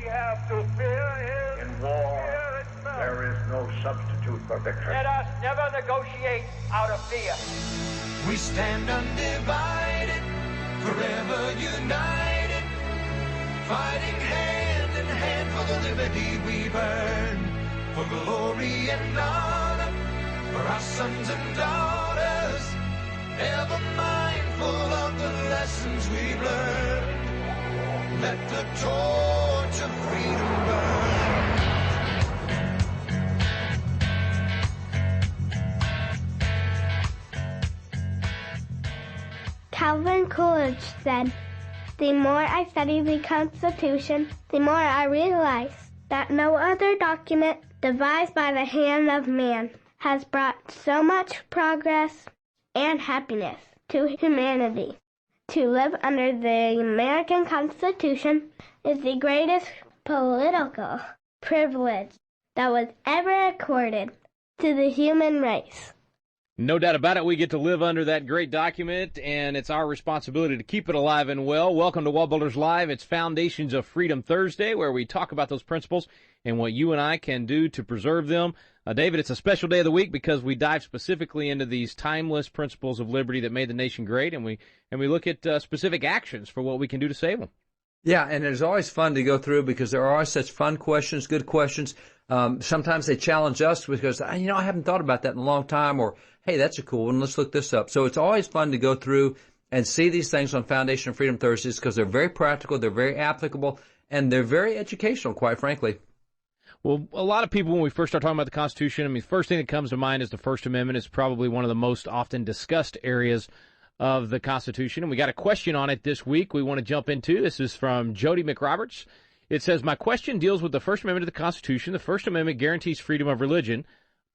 have to fear is In war, there is no substitute for victory. Let us never negotiate out of fear. We stand undivided, forever united, fighting hand in hand for the liberty we've earned, for glory and honor, for our sons and daughters, ever mindful of the lessons we've learned. Let the torch of freedom burn. Calvin Coolidge said, "The more I study the Constitution, the more I realize that no other document devised by the hand of man has brought so much progress and happiness to humanity. To live under the American Constitution is the greatest political privilege that was ever accorded to the human race." No doubt about it, we get to live under that great document, and it's our responsibility to keep it alive and well. Welcome to WallBuilders Live. It's Foundations of Freedom Thursday, where we talk about those principles and what you and I can do to preserve them. David, it's a special day of the week because we dive specifically into these timeless principles of liberty that made the nation great, and we look at specific actions for what we can do to save them. Yeah, and it's always fun to go through because there are such fun questions, good questions. Sometimes they challenge us because, I haven't thought about that in a long time, or, hey, that's a cool one, let's look this up. So it's always fun to go through and see these things on Foundation of Freedom Thursdays because they're very practical, they're very applicable, and they're very educational, quite frankly. Well, a lot of people, when we first start talking about the Constitution, the first thing that comes to mind is the First Amendment. It's probably one of the most often discussed areas of the Constitution, and we got a question on it this week we want to jump into. This is from Jody McRoberts. It says, "My question deals with the First Amendment of the Constitution. The First Amendment guarantees freedom of religion,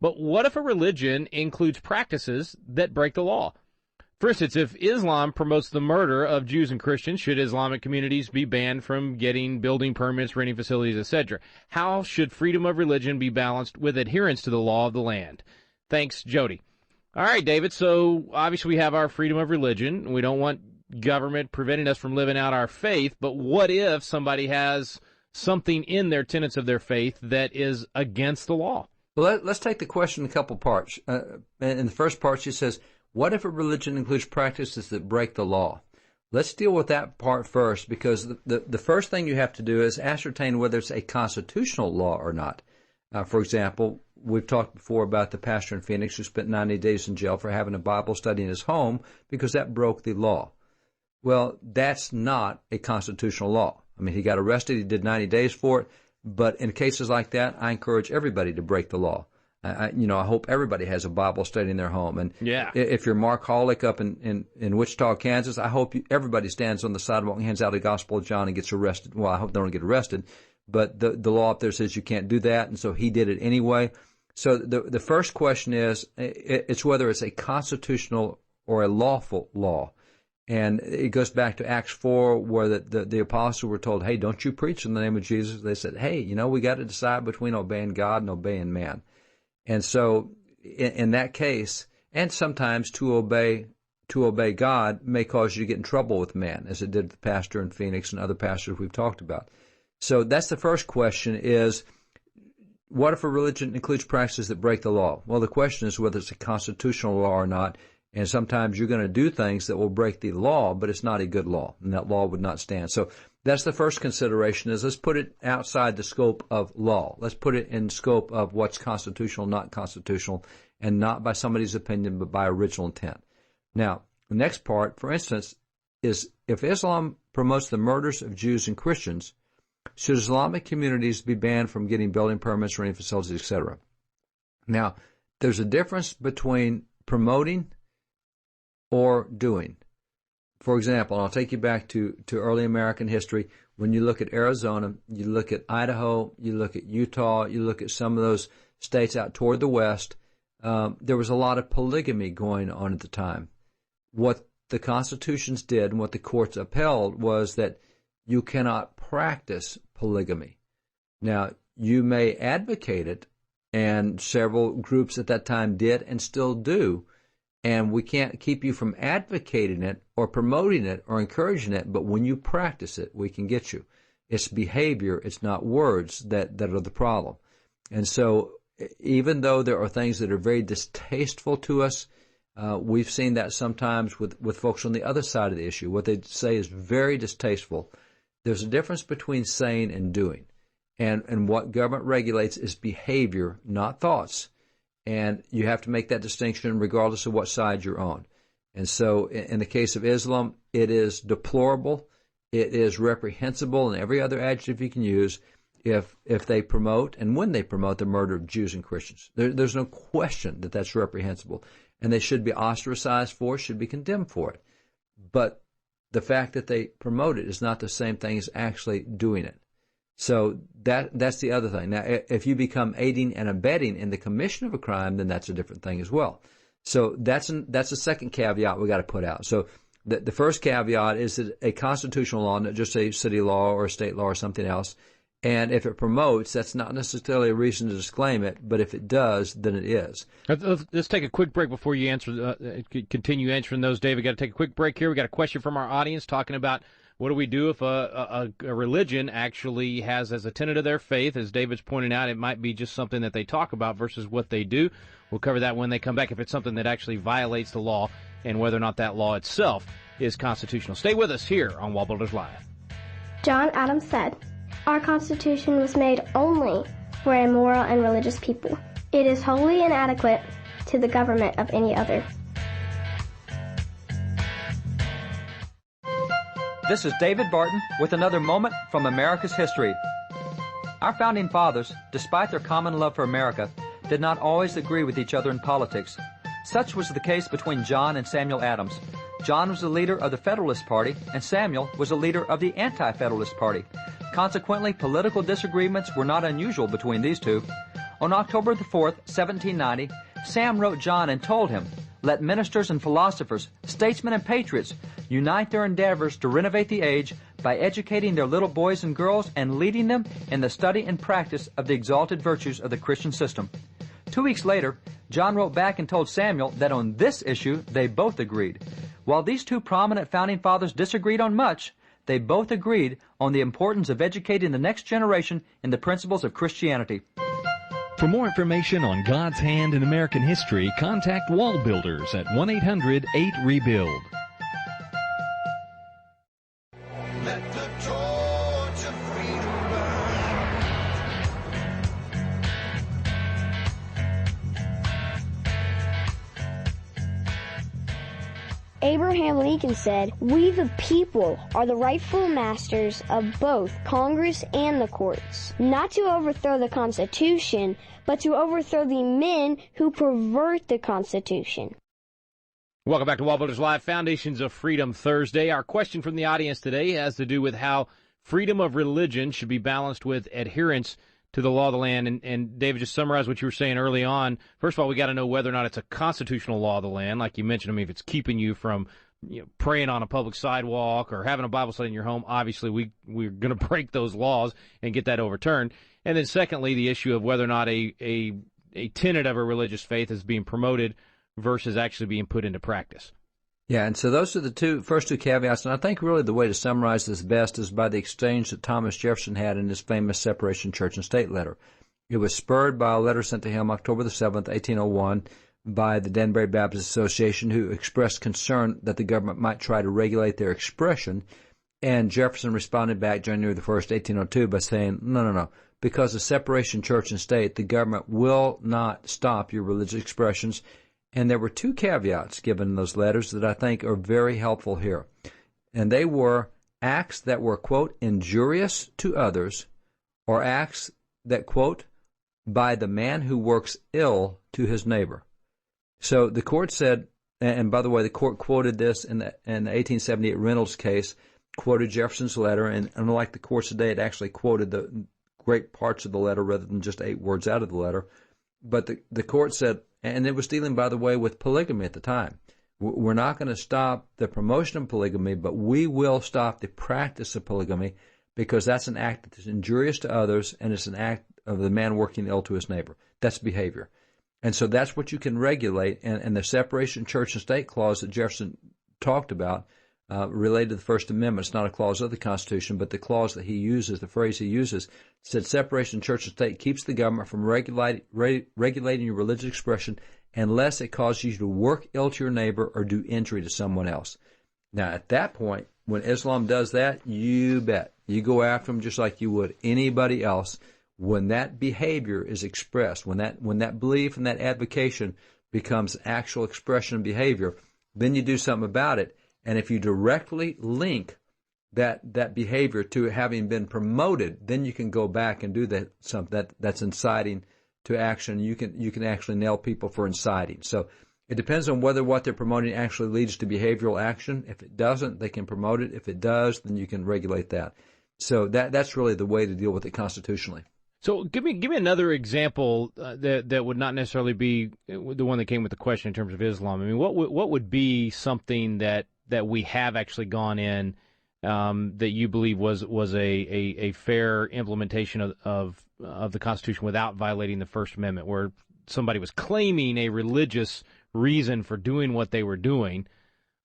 but what if a religion includes practices that break the law? For instance, if Islam promotes the murder of Jews and Christians, should Islamic communities be banned from getting building permits, renting facilities, etc.? How should freedom of religion be balanced with adherence to the law of the land? Thanks, Jody." All right, David, so obviously we have our freedom of religion. We don't want government preventing us from living out our faith, but what if somebody has something in their tenets of their faith that is against the law? Well, let's take the question in a couple parts. In the first part, she says, what if a religion includes practices that break the law? Let's deal with that part first, because the first thing you have to do is ascertain whether it's a constitutional law or not. For example, we've talked before about the pastor in Phoenix who spent 90 days in jail for having a Bible study in his home because that broke the law. Well, that's not a constitutional law. He got arrested, he did 90 days for it, but in cases like that, I encourage everybody to break the law. I hope everybody has a Bible study in their home. And if you're Mark Hollick up in Wichita, Kansas, I hope everybody stands on the sidewalk and hands out the Gospel of John and gets arrested. Well, I hope they don't get arrested, but the law up there says you can't do that, and so he did it anyway. So the first question is, it's whether it's a constitutional or a lawful law. And it goes back to Acts 4, where the apostles were told, hey, don't you preach in the name of Jesus. They said, hey, we got to decide between obeying God and obeying man. And so in that case, and sometimes to obey God may cause you to get in trouble with man, as it did the pastor in Phoenix and other pastors we've talked about. So that's the first question is, what if a religion includes practices that break the law? Well, the question is whether it's a constitutional law or not. And sometimes you're going to do things that will break the law, but it's not a good law, and that law would not stand. So that's the first consideration is let's put it outside the scope of law. Let's put it in scope of what's constitutional, not constitutional, and not by somebody's opinion, but by original intent. Now, the next part, for instance, is if Islam promotes the murders of Jews and Christians, should Islamic communities be banned from getting building permits, renting facilities, etc.? Now, there's a difference between promoting or doing. For example, and I'll take you back to early American history. When you look at Arizona, you look at Idaho, you look at Utah, you look at some of those states out toward the west, there was a lot of polygamy going on at the time. What the constitutions did and what the courts upheld was that you cannot practice polygamy. Now, you may advocate it, and several groups at that time did and still do, and we can't keep you from advocating it or promoting it or encouraging it, but when you practice it, we can get you. It's behavior, it's not words that are the problem. And so even though there are things that are very distasteful to us, we've seen that sometimes with folks on the other side of the issue. What they say is very distasteful. There's a difference between saying and doing. And what government regulates is behavior, not thoughts. And you have to make that distinction regardless of what side you're on. And so in the case of Islam, it is deplorable, it is reprehensible, and every other adjective you can use if they promote, and when they promote, the murder of Jews and Christians. There's no question that that's reprehensible. And they should be ostracized for it, should be condemned for it. But the fact that they promote it is not the same thing as actually doing it. So that's the other thing. Now, if you become aiding and abetting in the commission of a crime, then that's a different thing as well. So that's a second caveat we got to put out. So the first caveat is that a constitutional law, not just a city law or a state law or something else, and if it promotes, that's not necessarily a reason to disclaim it, but if it does, then it is. Let's take a quick break before you continue answering those, Dave. We've got to take a quick break here. We got a question from our audience talking about what do we do if a religion actually has as a tenet of their faith, as David's pointing out, it might be just something that they talk about versus what they do. We'll cover that when they come back, if it's something that actually violates the law and whether or not that law itself is constitutional. Stay with us here on WallBuilders Live. John Adams said, "Our Constitution was made only for a moral and religious people. It is wholly inadequate to the government of any other." This is David Barton with another moment from America's history. Our founding fathers, despite their common love for America, did not always agree with each other in politics. Such was the case between John and Samuel Adams. John was the leader of the Federalist Party, and Samuel was the leader of the Anti-Federalist Party. Consequently, political disagreements were not unusual between these two. On October the 4th, 1790, Sam wrote John and told him, "Let ministers and philosophers, statesmen and patriots unite their endeavors to renovate the age by educating their little boys and girls and leading them in the study and practice of the exalted virtues of the Christian system." 2 weeks later, John wrote back and told Samuel that on this issue they both agreed. While these two prominent founding fathers disagreed on much, they both agreed on the importance of educating the next generation in the principles of Christianity. For more information on God's hand in American history, contact WallBuilders at 1-800-8-REBUILD. Let the torch of freedom burn. Abraham Lincoln said, "We the people are the rightful masters of both Congress and the courts, not to overthrow the Constitution, but to overthrow the men who pervert the Constitution." Welcome back to WallBuilders Live, Foundations of Freedom Thursday. Our question from the audience today has to do with how freedom of religion should be balanced with adherence to the law of the land. And David, just summarize what you were saying early on. First of all, we got to know whether or not it's a constitutional law of the land, like you mentioned. I mean, if it's keeping you from praying on a public sidewalk or having a Bible study in your home, obviously we're going to break those laws and get that overturned. And then secondly, the issue of whether or not a tenet of a religious faith is being promoted versus actually being put into practice. Yeah, and so those are the first two caveats, and I think really the way to summarize this best is by the exchange that Thomas Jefferson had in his famous separation church and state letter. It was spurred by a letter sent to him October the 7th, 1801, by the Danbury Baptist Association, who expressed concern that the government might try to regulate their expression, and Jefferson responded back January the 1st, 1802, by saying, no, because of separation church and state, the government will not stop your religious expressions. And there were two caveats given in those letters that I think are very helpful here. And they were acts that were, quote, injurious to others, or acts that, quote, by the man who works ill to his neighbor. So the court said, and by the way, the court quoted this in the 1878 Reynolds case, quoted Jefferson's letter, and unlike the courts today, it actually quoted the great parts of the letter rather than just 8 words out of the letter. But the court said, and it was dealing, by the way, with polygamy at the time. We're not going to stop the promotion of polygamy, but we will stop the practice of polygamy because that's an act that is injurious to others, and it's an act of the man working ill to his neighbor. That's behavior. And so that's what you can regulate. And the separation church and state clause that Jefferson talked about related to the First Amendment. It's not a clause of the Constitution, but the clause that he uses, the phrase he uses, said separation of church and state keeps the government from regulating your religious expression unless it causes you to work ill to your neighbor or do injury to someone else. Now, at that point, when Islam does that, you bet. You go after them just like you would anybody else. When that behavior is expressed, when that belief and that advocation becomes actual expression and behavior, then you do something about it. And if you directly link that behavior to having been promoted, then you can go back and do that's inciting to action. You can actually nail people for inciting. So it depends on whether what they're promoting actually leads to behavioral action. If it doesn't, they can promote it. If it does, then you can regulate that. So that's really the way to deal with it constitutionally. So give me another example that would not necessarily be the one that came with the question in terms of Islam. I mean, what would be something that we have actually gone in that you believe was a fair implementation of the Constitution without violating the First Amendment, where somebody was claiming a religious reason for doing what they were doing,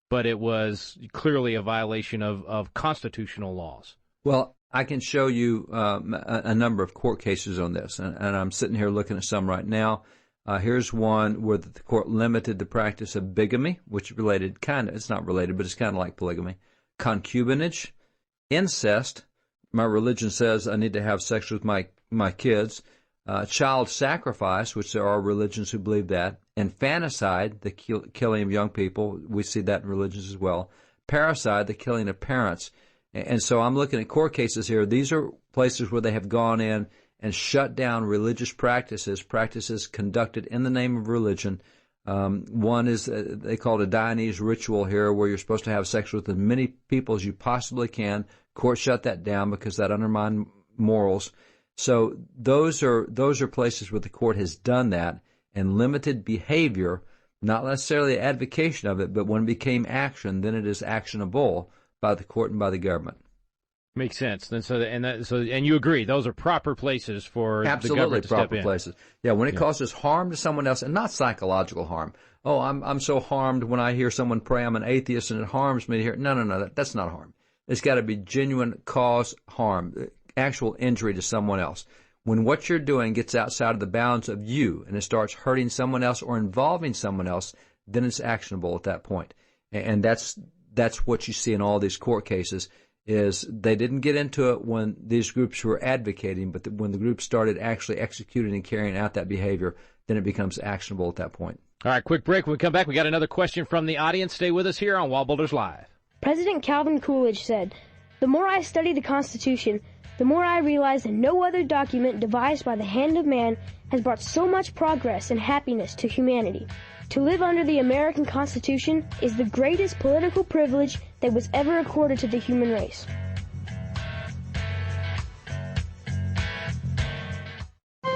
but it was clearly a violation of constitutional laws? Well, I can show you a number of court cases on this, and I'm sitting here looking at some right now. Here's one where the court limited the practice of bigamy, which is related, it's not related, but it's kind of like polygamy, concubinage, incest. My religion says I need to have sex with my kids. Child sacrifice, which there are religions who believe that. Infanticide, the killing of young people. We see that in religions as well. Parricide, the killing of parents. And so I'm looking at court cases here. These are places where they have gone in and shut down religious practices conducted in the name of religion. One is, they call it a Dianese ritual here, where you're supposed to have sex with as many people as you possibly can. Court shut that down because that undermined morals. So those are places where the court has done that and limited behavior, not necessarily advocation of it, but when it became action, then it is actionable by the court and by the government. Makes sense. And you agree those are proper places for the government to step in. Absolutely proper places. Yeah, when it causes harm to someone else, and not psychological harm. Oh, I'm so harmed when I hear someone pray I'm an atheist and it harms me to hear. No, that's not harm. It's got to be genuine cause harm, actual injury to someone else. When what you're doing gets outside of the bounds of you and it starts hurting someone else or involving someone else, then it's actionable at that point. And that's what you see in all these court cases. Is they didn't get into it when these groups were advocating, but when the groups started actually executing and carrying out that behavior, then it becomes actionable at that point. All right, quick break. When we come back, we got another question from the audience. Stay with us here on WallBuilders Live. President Calvin Coolidge said, "The more I study the Constitution, the more I realize that no other document devised by the hand of man has brought so much progress and happiness to humanity. To live under the American Constitution is the greatest political privilege that was ever accorded to the human race."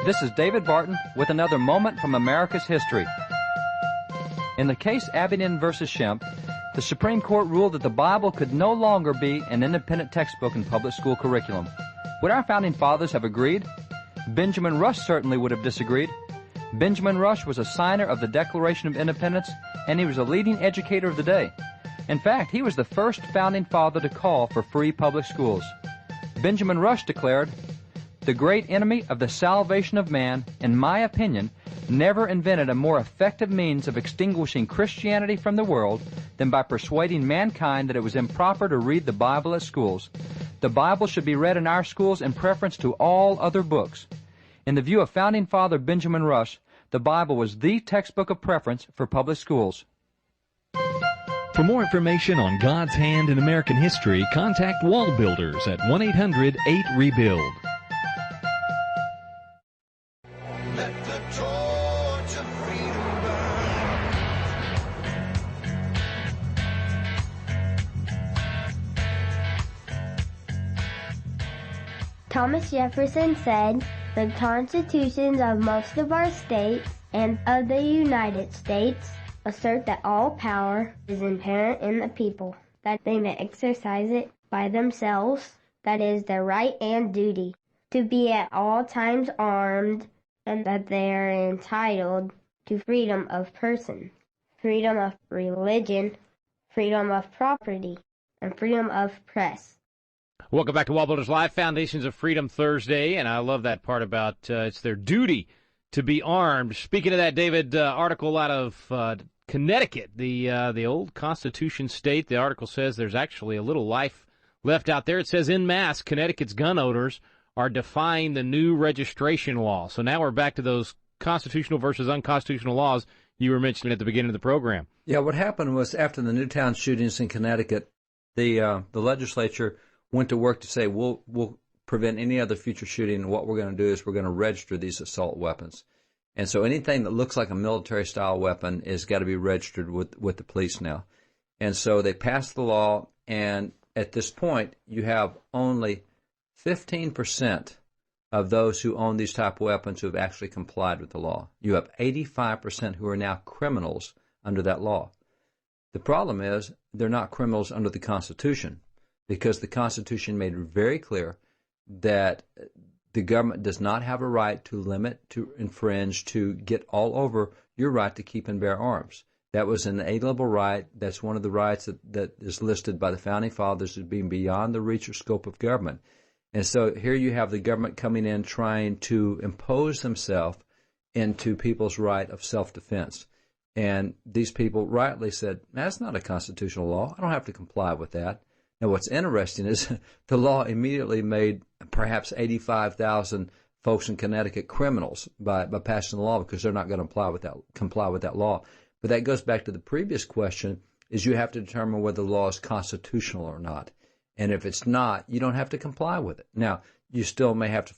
This is David Barton with another moment from America's history. In the case Abingdon versus Shemp, the Supreme Court ruled that the Bible could no longer be an independent textbook in public school curriculum. Would our founding fathers have agreed? Benjamin Rush certainly would have disagreed. Benjamin Rush was a signer of the Declaration of Independence, and he was a leading educator of the day. In fact, he was the first founding father to call for free public schools. Benjamin Rush declared, "The great enemy of the salvation of man, in my opinion, never invented a more effective means of extinguishing Christianity from the world than by persuading mankind that it was improper to read the Bible at schools. The Bible should be read in our schools in preference to all other books." In the view of founding father Benjamin Rush, the Bible was the textbook of preference for public schools. For more information on God's hand in American history, contact WallBuilders at 1-800-8REBUILD. Let the torch of freedom burn. Thomas Jefferson said, "The constitutions of most of our states and of the United States assert that all power is inherent in the people, that they may exercise it by themselves, that is their right and duty, to be at all times armed, and that they are entitled to freedom of person, freedom of religion, freedom of property, and freedom of press. Welcome back to WallBuilders Live, Foundations of Freedom Thursday, and I love that part about it's their duty to be armed. Speaking of that, David, article out of Connecticut, the old Constitution state. The article says there's actually a little life left out there. It says, en masse, Connecticut's gun owners are defying the new registration law. So now we're back to those constitutional versus unconstitutional laws you were mentioning at the beginning of the program. Yeah, what happened was after the Newtown shootings in Connecticut, the legislature went to work to say, we'll prevent any other future shooting. And what we're going to do is we're going to register these assault weapons. And so anything that looks like a military-style weapon is got to be registered with the police now. And so they passed the law, and at this point, you have only 15% of those who own these type of weapons who have actually complied with the law. You have 85% who are now criminals under that law. The problem is they're not criminals under the Constitution, because the Constitution made it very clear that the government does not have a right to limit, to infringe, to get all over your right to keep and bear arms. That was an inalienable right. That's one of the rights that is listed by the Founding Fathers as being beyond the reach or scope of government. And so here you have the government coming in trying to impose themselves into people's right of self-defense. And these people rightly said, that's not a constitutional law. I don't have to comply with that. Now, what's interesting is the law immediately made perhaps 85,000 folks in Connecticut criminals by passing the law, because they're not going to comply with that law. But that goes back to the previous question, is you have to determine whether the law is constitutional or not. And if it's not, you don't have to comply with it. Now, you still may have to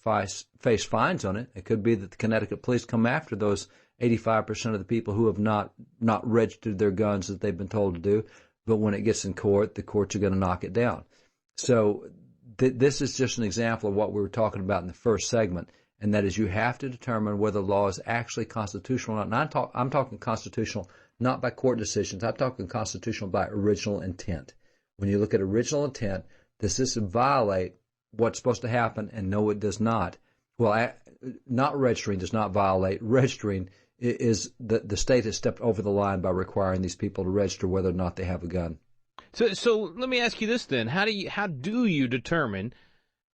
face fines on it. It could be that the Connecticut police come after those 85% of the people who have not registered their guns that they've been told to do. But when it gets in court, the courts are going to knock it down. So this is just an example of what we were talking about in the first segment, and that is you have to determine whether the law is actually constitutional or not. I'm talking constitutional not by court decisions. I'm talking constitutional by original intent. When you look at original intent, does this violate what's supposed to happen? And no, it does not. Well, not registering does not violate. Registering is the state has stepped over the line by requiring these people to register whether or not they have a gun. So let me ask you this then: how do you determine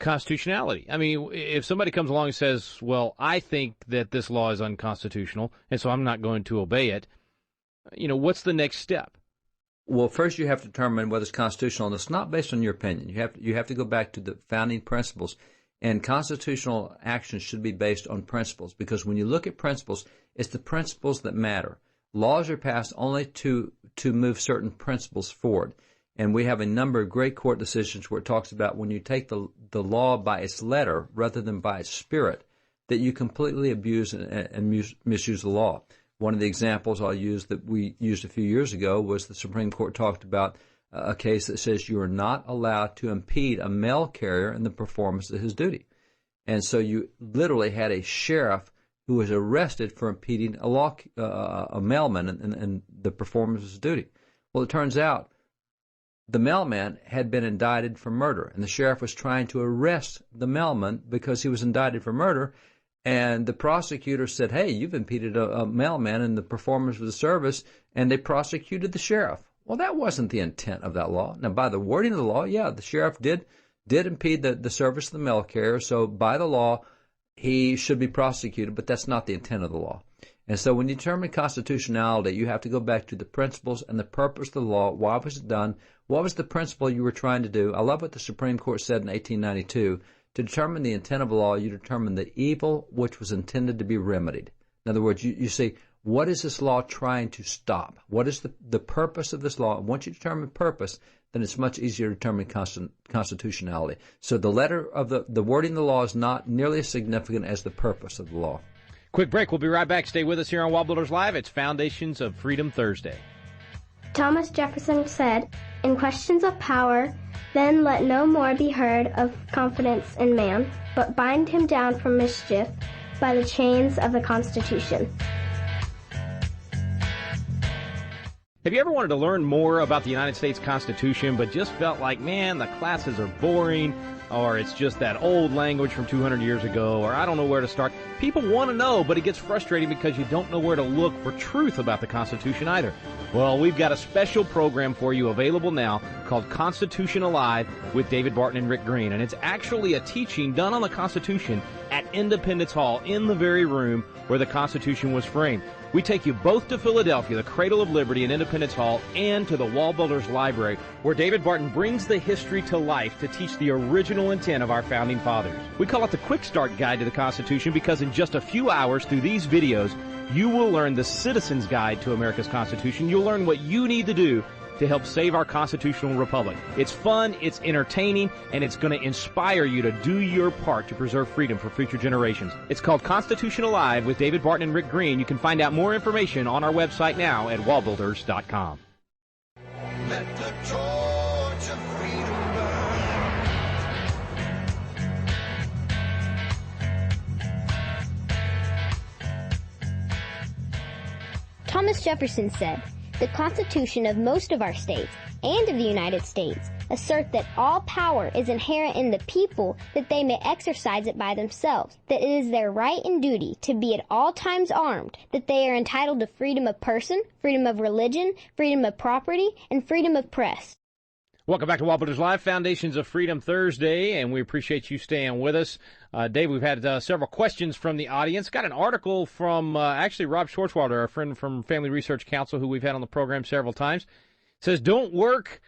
constitutionality? I mean, if somebody comes along and says, "Well, I think that this law is unconstitutional, and so I'm not going to obey it," what's the next step? Well, first you have to determine whether it's constitutional, and it's not based on your opinion. You have to go back to the founding principles, and constitutional action should be based on principles, because when you look at principles, it's the principles that matter. Laws are passed only to move certain principles forward, and we have a number of great court decisions where it talks about when you take the law by its letter rather than by its spirit, that you completely abuse and misuse the law. One of the examples I'll use that we used a few years ago was the Supreme Court talked about a case that says you are not allowed to impede a mail carrier in the performance of his duty. And so you literally had a sheriff who was arrested for impeding a mailman in the performance of his duty. Well, it turns out the mailman had been indicted for murder, and the sheriff was trying to arrest the mailman because he was indicted for murder. And the prosecutor said, hey, you've impeded a mailman in the performance of the service, and they prosecuted the sheriff. Well, that wasn't the intent of that law. Now, by the wording of the law, yeah, the sheriff did impede the service of the mail carrier, so by the law, he should be prosecuted, but that's not the intent of the law. And so when you determine constitutionality, you have to go back to the principles and the purpose of the law. Why was it done? What was the principle you were trying to do? I love what the Supreme Court said in 1892. To determine the intent of a law, you determine the evil which was intended to be remedied. In other words, you see, what is this law trying to stop? What is the purpose of this law? And once you determine purpose, then it's much easier to determine constitutionality. So the letter of the wording of the law is not nearly as significant as the purpose of the law. Quick break. We'll be right back. Stay with us here on WallBuilders Live. It's Foundations of Freedom Thursday. Thomas Jefferson said, "In questions of power, then let no more be heard of confidence in man, but bind him down from mischief by the chains of the Constitution." Have you ever wanted to learn more about the United States Constitution, but just felt like, man, the classes are boring, or it's just that old language from 200 years ago, or I don't know where to start? People want to know, but it gets frustrating because you don't know where to look for truth about the Constitution either. Well, we've got a special program for you available now called Constitution Alive with David Barton and Rick Green, and it's actually a teaching done on the Constitution at Independence Hall in the very room where the Constitution was framed. We take you both to Philadelphia, the cradle of liberty in Independence Hall, and to the WallBuilders Library, where David Barton brings the history to life to teach the original intent of our founding fathers. We call it the Quick Start Guide to the Constitution because in just a few hours through these videos, you will learn the Citizen's Guide to America's Constitution. You'll learn what you need to do to help save our constitutional republic. It's fun, it's entertaining, and it's going to inspire you to do your part to preserve freedom for future generations. It's called Constitution Alive with David Barton and Rick Green. You can find out more information on our website now at wallbuilders.com. Let the torch of freedom burn. Thomas Jefferson said, "The Constitution of most of our states, and of the United States, assert that all power is inherent in the people, that they may exercise it by themselves, that it is their right and duty to be at all times armed, that they are entitled to freedom of person, freedom of religion, freedom of property, and freedom of press." Welcome back to WallBuilders Live, Foundations of Freedom Thursday, and we appreciate you staying with us. Dave, we've had several questions from the audience. Got an article from actually Rob Schwartzwalder, our friend from Family Research Council, who we've had on the program several times. Says, "Don't work,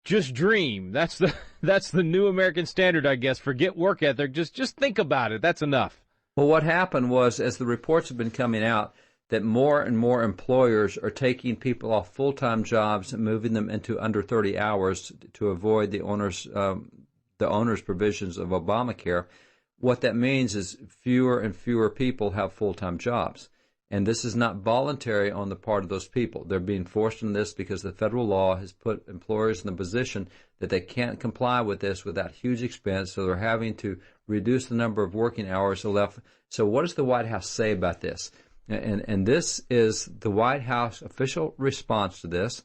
just dream." That's the new American standard, I guess. Forget work ethic. Just think about it. That's enough. Well, what happened was, as the reports have been coming out, that more and more employers are taking people off full-time jobs and moving them into under 30 hours to avoid the owner's provisions of Obamacare. What that means is fewer and fewer people have full-time jobs. And this is not voluntary on the part of those people. They're being forced in this because the federal law has put employers in the position that they can't comply with this without huge expense, so they're having to reduce the number of working hours left. So what does the White House say about this? And this is the White House official response to this.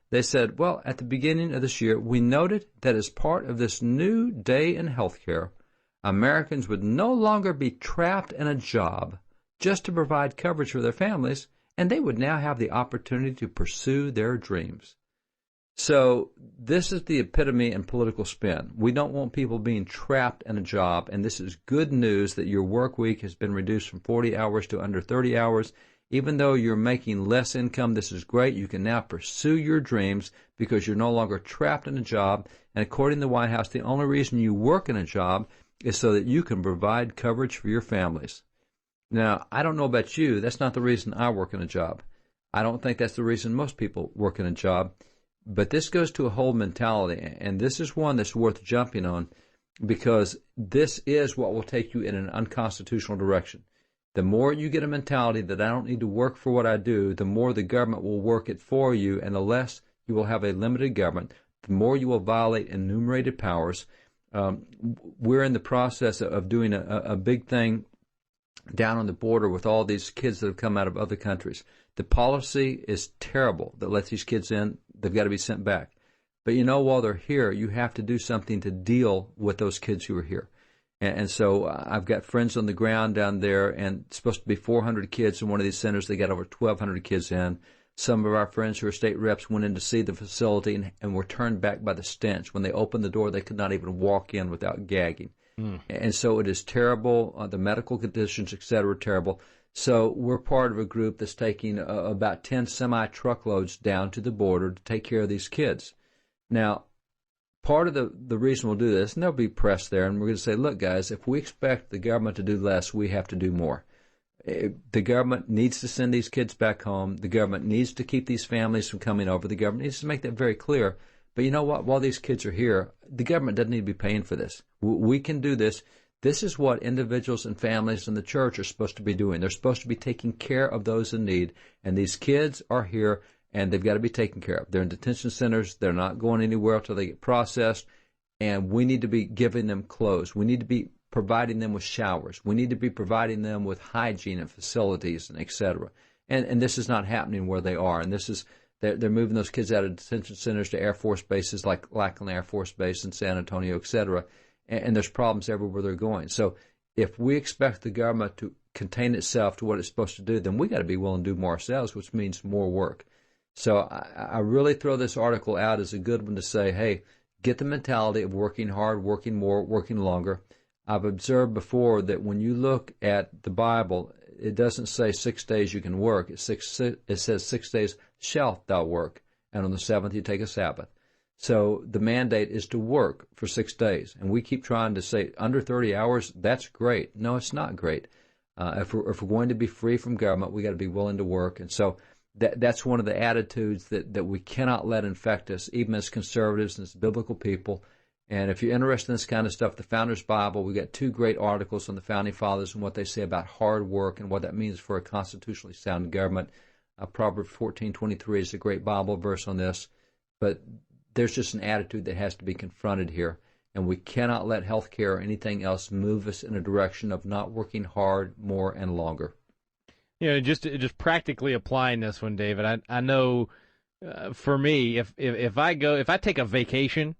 They said, well, at the beginning of this year, we noted that as part of this new day in healthcare, Americans would no longer be trapped in a job just to provide coverage for their families, and they would now have the opportunity to pursue their dreams. So this is the epitome in political spin. We don't want people being trapped in a job, and this is good news that your work week has been reduced from 40 hours to under 30 hours. Even though you're making less income, this is great. You can now pursue your dreams because you're no longer trapped in a job. And according to the White House, the only reason you work in a job is so that you can provide coverage for your families. Now, I don't know about you. That's not the reason I work in a job. I don't think that's the reason most people work in a job. But this goes to a whole mentality, and this is one that's worth jumping on because this is what will take you in an unconstitutional direction. The more you get a mentality that I don't need to work for what I do, the more the government will work it for you, and the less you will have a limited government, the more you will violate enumerated powers. We're in the process of doing a big thing down on the border with all these kids that have come out of other countries. The policy is terrible that lets these kids in. They've got to be sent back. But you know, while they're here, you have to do something to deal with those kids who are here. And so I've got friends on the ground down there, and it's supposed to be 400 kids in one of these centers. They got over 1,200 kids in. Some of our friends who are state reps went in to see the facility and were turned back by the stench. When they opened the door, they could not even walk in without gagging. And so it is terrible. The medical conditions, et cetera, are terrible. So we're part of a group that's taking about 10 semi-truckloads down to the border to take care of these kids. Now, part of the reason we'll do this, and there'll be press there, and we're going to say, look, guys, if we expect the government to do less, we have to do more. The government needs to send these kids back home. The government needs to keep these families from coming over. The government needs to make that very clear. But you know what? While these kids are here, the government doesn't need to be paying for this. We can do this. This is what individuals and families in the church are supposed to be doing. They're supposed to be taking care of those in need. And these kids are here, and they've got to be taken care of. They're in detention centers. They're not going anywhere until they get processed. And we need to be giving them clothes. We need to be providing them with showers. We need to be providing them with hygiene and facilities and et cetera. And this is not happening where they are. And this is They're moving those kids out of detention centers to Air Force bases like Lackland Air Force Base in San Antonio, et cetera. And there's problems everywhere they're going. So if we expect the government to contain itself to what it's supposed to do, then we got to be willing to do more ourselves, which means more work. So I really throw this article out as a good one to say, hey, get the mentality of working hard, working more, working longer. I've observed before that when you look at the Bible, it doesn't say 6 days you can work. It says 6 days shalt thou work, and on the seventh you take a Sabbath. So the mandate is to work for 6 days. And we keep trying to say under 30 hours, that's great. No, it's not great. If we're going to be free from government, we got to be willing to work. And so that's one of the attitudes that we cannot let infect us, even as conservatives and as biblical people. And if you're interested in this kind of stuff, the Founder's Bible, we got 2 great articles on the Founding Fathers and what they say about hard work and what that means for a constitutionally sound government. Proverbs 14:23 is a great Bible verse on this. But there's just an attitude that has to be confronted here. And we cannot let health care or anything else move us in a direction of not working hard, more, and longer. You know, just practically applying this one, David, I know for me, if I take a vacation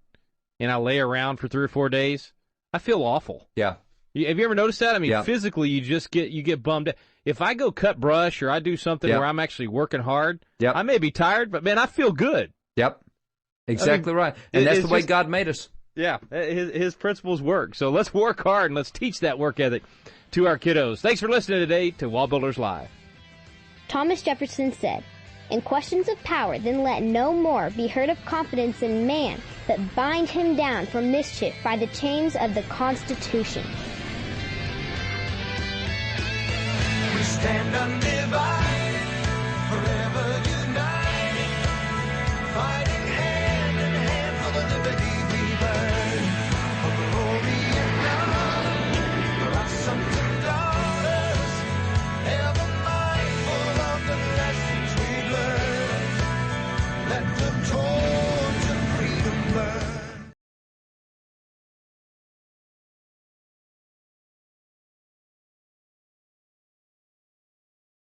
and I lay around for 3 or 4 days, I feel awful. Yeah. Have you ever noticed that? I mean, yeah. Physically, you get bummed out. If I go cut brush or I do something where I'm actually working hard, I may be tired, but man, I feel good. Yep. Exactly right. And that's the way God made us. Yeah, his principles work. So let's work hard and let's teach that work ethic to our kiddos. Thanks for listening today to WallBuilders Live. Thomas Jefferson said, "In questions of power, then let no more be heard of confidence in man, but bind him down from mischief by the chains of the Constitution." We stand undivided.